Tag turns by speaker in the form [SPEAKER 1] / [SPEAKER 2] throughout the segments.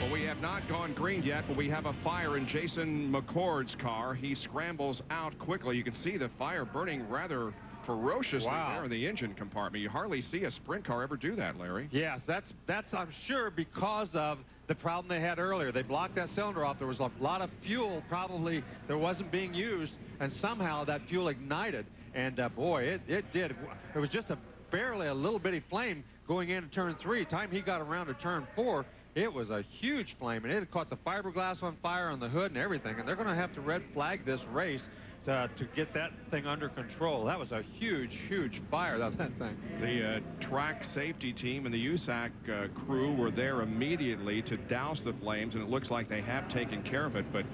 [SPEAKER 1] Well, we have not gone green yet, but we have a fire in Jason McCord's car. He scrambles out quickly. You can see the fire burning rather ferociously there in the engine compartment. You hardly see a sprint car ever do that, Larry.
[SPEAKER 2] Yes, that's I'm sure because of the problem they had earlier. They blocked that cylinder off. There was a lot of fuel probably that wasn't being used, and somehow that fuel ignited. And boy, it did. It was just barely a little bitty flame going into turn 3. Time he got around to turn 4, it was a huge flame, and it caught the fiberglass on fire on the hood and everything. And they're going to have to red flag this race to get that thing under control. That was a huge, huge fire, that thing.
[SPEAKER 1] The track safety team and the USAC crew were there immediately to douse the flames, and it looks like they have taken care of it. But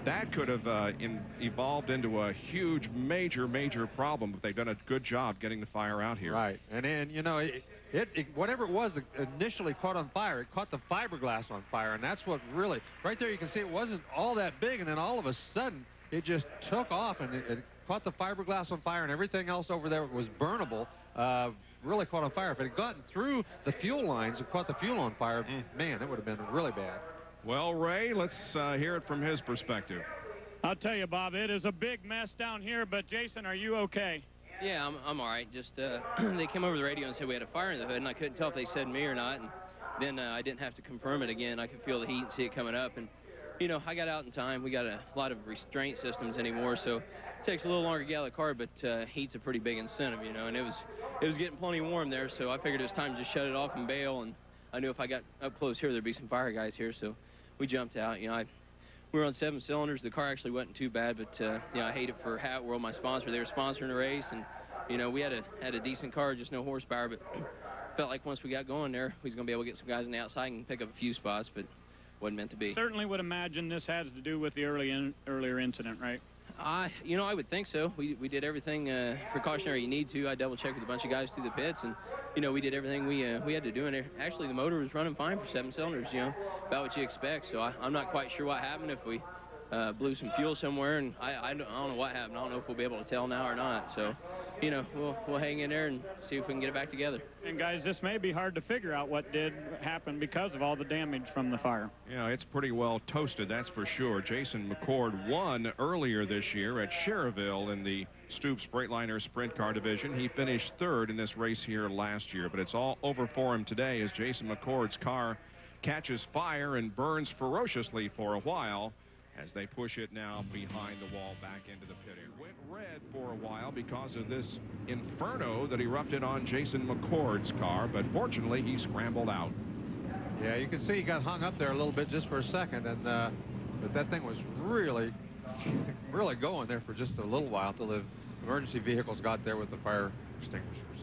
[SPEAKER 1] that could have evolved into a huge, major problem if they've done a good job getting the fire out here.
[SPEAKER 2] Right. And then, you know, whatever it was that initially caught on fire, it caught the fiberglass on fire. And that's what really, right there you can see it wasn't all that big. And then all of a sudden, it just took off, and it caught the fiberglass on fire, and everything else over there was burnable. Really caught on fire. If it had gotten through the fuel lines and caught the fuel on fire, man, it would have been really bad.
[SPEAKER 1] Well, Ray, let's hear it from his perspective.
[SPEAKER 3] I'll tell you, Bob, it is a big mess down here, but Jason, are you okay?
[SPEAKER 4] Yeah, I'm all right. Just they came over the radio and said we had a fire in the hood, and I couldn't tell if they said me or not. And then I didn't have to confirm it again. I could feel the heat and see it coming up. And, you know, I got out in time. We got a lot of restraint systems anymore, so it takes a little longer to get out of the car, but heat's a pretty big incentive, you know. And it was getting plenty warm there, so I figured it was time to just shut it off and bail. And I knew if I got up close here, there'd be some fire guys here, so we jumped out. You know, we were on 7 cylinders. The car actually wasn't too bad, but you know, I hate it for Hat World, my sponsor. They were sponsoring the race, and you know, we had a decent car, just no horsepower. But felt like once we got going there, we was gonna be able to get some guys on the outside and pick up a few spots, but wasn't meant to be.
[SPEAKER 3] Certainly would imagine this has to do with the earlier incident, right?
[SPEAKER 4] You know, I would think so. We did everything precautionary you need to. I double-checked with a bunch of guys through the pits, and you know, we did everything we had to do. And actually, the motor was running fine for 7 cylinders. You know, about what you expect. So I'm not quite sure what happened. If we blew some fuel somewhere, and I don't know what happened. I don't know if we'll be able to tell now or not. So, you know, we'll hang in there and see if we can get it back together.
[SPEAKER 3] And guys, this may be hard to figure out what did happen because of all the damage from the fire.
[SPEAKER 1] Yeah, it's pretty well toasted, that's for sure. Jason McCord won earlier this year at Cherville in the Stoops Freightliner Sprint Car Division. He finished 3rd in this race here last year, but it's all over for him today as Jason McCord's car catches fire and burns ferociously for a while as they push it now behind the wall back into the pit. It went red for a while because of this inferno that erupted on Jason McCord's car, but fortunately he scrambled out.
[SPEAKER 2] Yeah, you can see he got hung up there a little bit just for a second, and but that thing was really going there for just a little while till the emergency vehicles got there with the fire extinguishers.